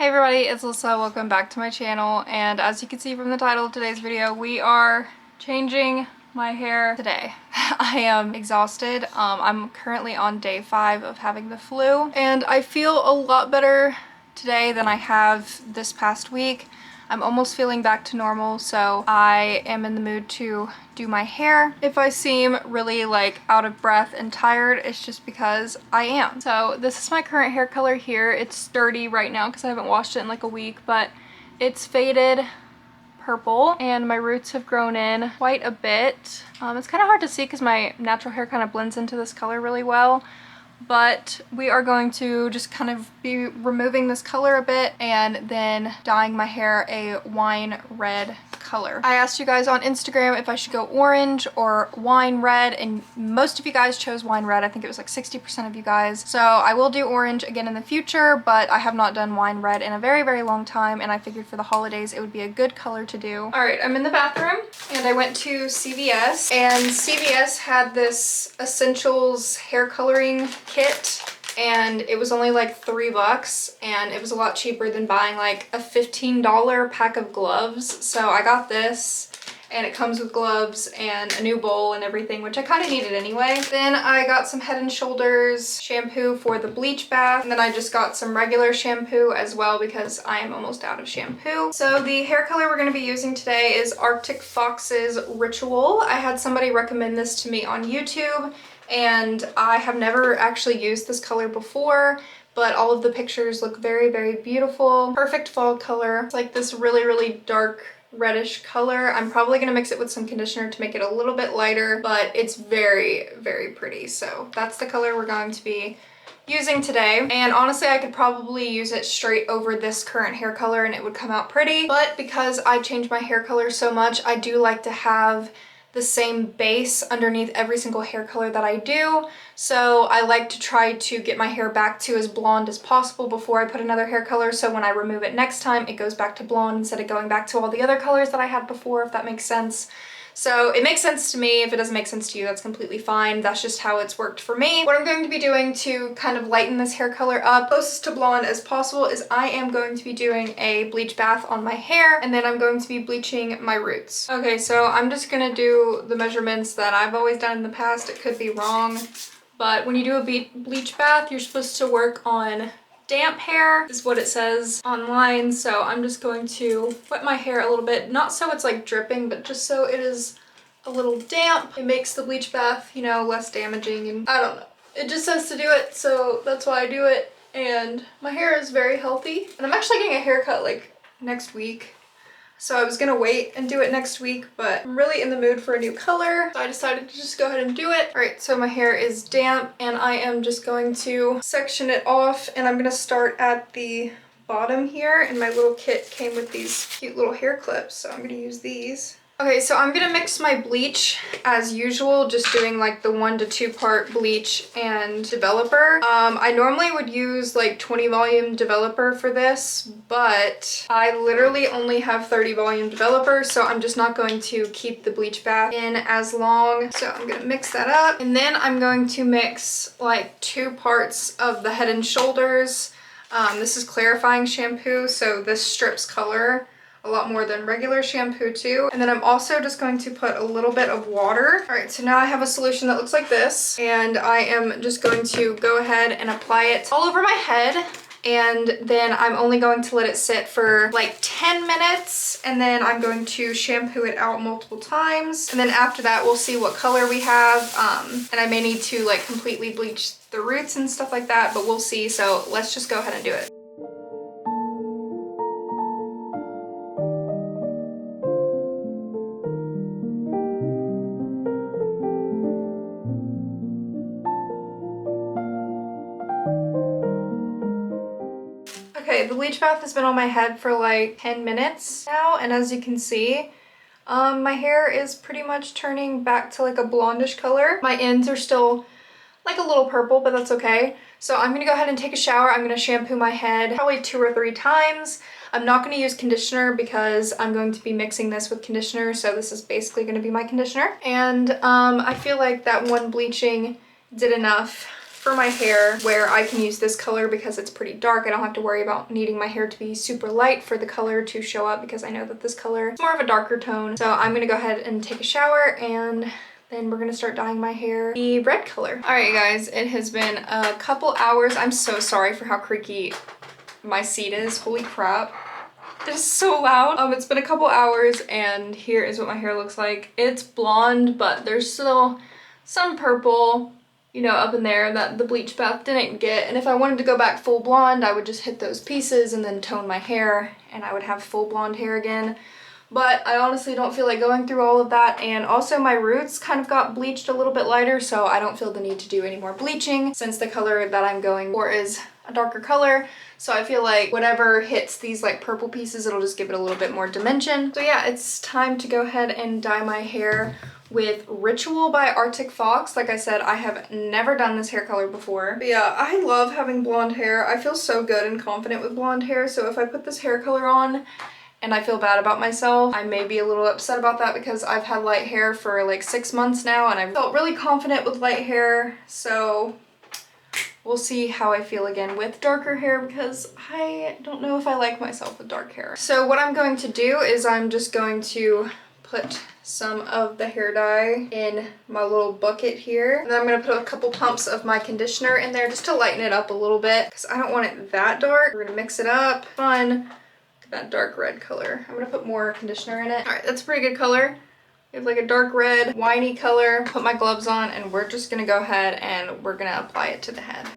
everybody, it's Alyssa. Welcome back to my channel, and as you can see from the title of today's video, we are changing my hair today. I am exhausted. I'm currently on day 5 of having the flu, and I feel a lot better today than I have this past week. I'm almost feeling back to normal, so I am in the mood to do my hair. If I seem really like out of breath and tired, it's just because I am. So this is my current hair color here. It's dirty right now because I haven't washed it in like a week, but it's faded purple and my roots have grown in quite a bit. It's kind of hard to see because my natural hair kind of blends into this color really well. But we are going to just kind of be removing this color a bit and then dyeing my hair a wine red color. I asked you guys on Instagram if I should go orange or wine red, and most of you guys chose wine red. I think it was like 60% of you guys. So I will do orange again in the future, but I have not done wine red in a very, very long time, and I figured for the holidays it would be a good color to do. All right, I'm in the bathroom and I went to CVS, and CVS had this Essentials hair coloring kit, and it was only like $3, and it was a lot cheaper than buying like a $15 pack of gloves. So I got this, and it comes with gloves and a new bowl and everything, which I kind of needed anyway. Then I got some Head & Shoulders shampoo for the bleach bath, and then I just got some regular shampoo as well because I am almost out of shampoo. So the hair color we're going to be using today is Arctic Fox's Ritual. I had somebody recommend this to me on YouTube, and I have never actually used this color before, but all of the pictures look very, very beautiful. Perfect fall color. It's like this really, really dark reddish color. I'm probably gonna mix it with some conditioner to make it a little bit lighter, but it's very, very pretty. So that's the color we're going to be using today. And honestly, I could probably use it straight over this current hair color and it would come out pretty. But because I changed my hair color so much, I do like to have the same base underneath every single hair color that I do. So I like to try to get my hair back to as blonde as possible before I put another hair color, so when I remove it next time, it goes back to blonde instead of going back to all the other colors that I had before, if that makes sense. So it makes sense to me. If it doesn't make sense to you, that's completely fine. That's just how it's worked for me. What I'm going to be doing to kind of lighten this hair color up closest to blonde as possible is I am going to be doing a bleach bath on my hair, and then I'm going to be bleaching my roots. Okay, so I'm just gonna do the measurements that I've always done in the past. It could be wrong, but when you do a bleach bath, you're supposed to work on damp hair is what it says online. So I'm just going to wet my hair a little bit, not so it's like dripping, but just so it is a little damp. It makes the bleach bath, you know, less damaging, and I don't know. It just says to do it, so that's why I do it. And my hair is very healthy, and I'm actually getting a haircut like next week. So I was gonna wait and do it next week, but I'm really in the mood for a new color, so I decided to just go ahead and do it. All right, so my hair is damp, and I am just going to section it off, and I'm gonna start at the bottom here, and my little kit came with these cute little hair clips, so I'm gonna use these. Okay, so I'm gonna mix my bleach as usual, just doing like the 1 to 2 part bleach and developer. I normally would use like 20 volume developer for this, but I literally only have 30 volume developer, so I'm just not going to keep the bleach bath in as long. So I'm gonna mix that up, and then I'm going to mix like 2 parts of the Head & Shoulders. This is clarifying shampoo, so this strips color a lot more than regular shampoo too. And then I'm also just going to put a little bit of water. All right, so now I have a solution that looks like this, and I am just going to go ahead and apply it all over my head, and then I'm only going to let it sit for like 10 minutes, and then I'm going to shampoo it out multiple times, and then after that we'll see what color we have. And I may need to like completely bleach the roots and stuff like that, but we'll see. So let's just go ahead and do it. Okay, the bleach bath has been on my head for like 10 minutes now, and as you can see, my hair is pretty much turning back to like a blondish color. My ends are still like a little purple, but that's okay. So I'm gonna go ahead and take a shower. I'm gonna shampoo my head probably 2 or 3 times. I'm not gonna use conditioner because I'm going to be mixing this with conditioner, so this is basically gonna be my conditioner. And I feel like that one bleaching did enough for my hair where I can use this color because it's pretty dark. I don't have to worry about needing my hair to be super light for the color to show up because I know that this color is more of a darker tone. So I'm gonna go ahead and take a shower and then we're gonna start dyeing my hair the red color. All right, guys, it has been a couple hours. I'm so sorry for how creaky my seat is. Holy crap. It is so loud. It's been a couple hours and here is what my hair looks like. It's blonde, but there's still some purple, you know, up in there that the bleach bath didn't get. And if I wanted to go back full blonde, I would just hit those pieces and then tone my hair and I would have full blonde hair again. But I honestly don't feel like going through all of that, and also my roots kind of got bleached a little bit lighter, so I don't feel the need to do any more bleaching since the color that I'm going for is a darker color. So I feel like whatever hits these like purple pieces, it'll just give it a little bit more dimension. So yeah, it's time to go ahead and dye my hair with Ritual by Arctic Fox. Like I said, I have never done this hair color before. But yeah, I love having blonde hair. I feel so good and confident with blonde hair, so if I put this hair color on and I feel bad about myself, I may be a little upset about that because I've had light hair for like 6 months now and I felt really confident with light hair, so we'll see how I feel again with darker hair because I don't know if I like myself with dark hair. So what I'm going to do is I'm just going to put some of the hair dye in my little bucket here. And then I'm going to put a couple pumps of my conditioner in there just to lighten it up a little bit because I don't want it that dark. We're going to mix it up. Fun. That dark red color. I'm gonna put more conditioner in it. All right, that's a pretty good color. We have like a dark red, winey color. Put my gloves on and we're just gonna go ahead and we're gonna apply it to the head.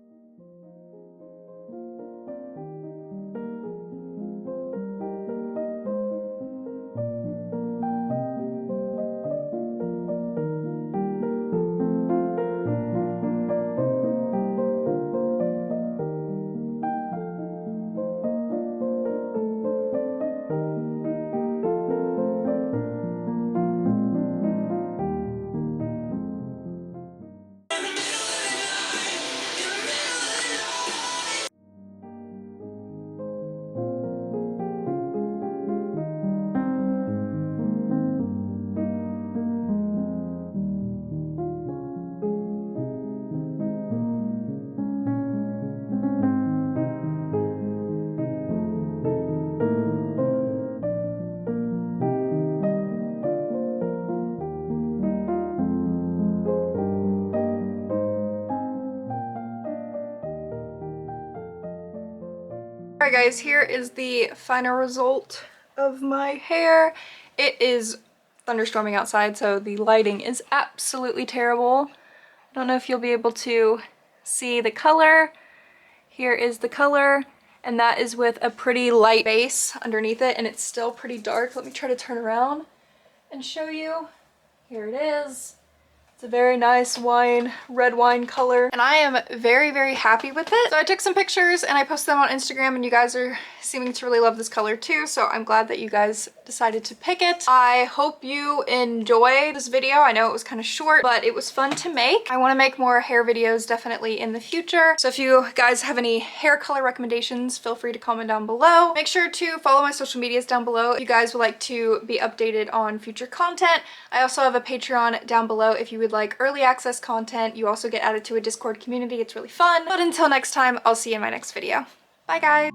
Alright guys, here is the final result of my hair. It is thunderstorming outside, so the lighting is absolutely terrible. I don't know if you'll be able to see the color. Here is the color, and that is with a pretty light base underneath it, and it's still pretty dark. Let me try to turn around and show you. Here it is. It's a very nice red wine color, and I am very, very happy with it. So I took some pictures and I posted them on Instagram, and you guys are seeming to really love this color too, so I'm glad that you guys decided to pick it. I hope you enjoy this video. I know it was kind of short, but it was fun to make. I want to make more hair videos definitely in the future, so if you guys have any hair color recommendations, feel free to comment down below. Make sure to follow my social medias down below if you guys would like to be updated on future content. I also have a Patreon down below if you would like early access content. You also get added to a Discord community. It's really fun. But until next time, I'll see you in my next video. Bye guys!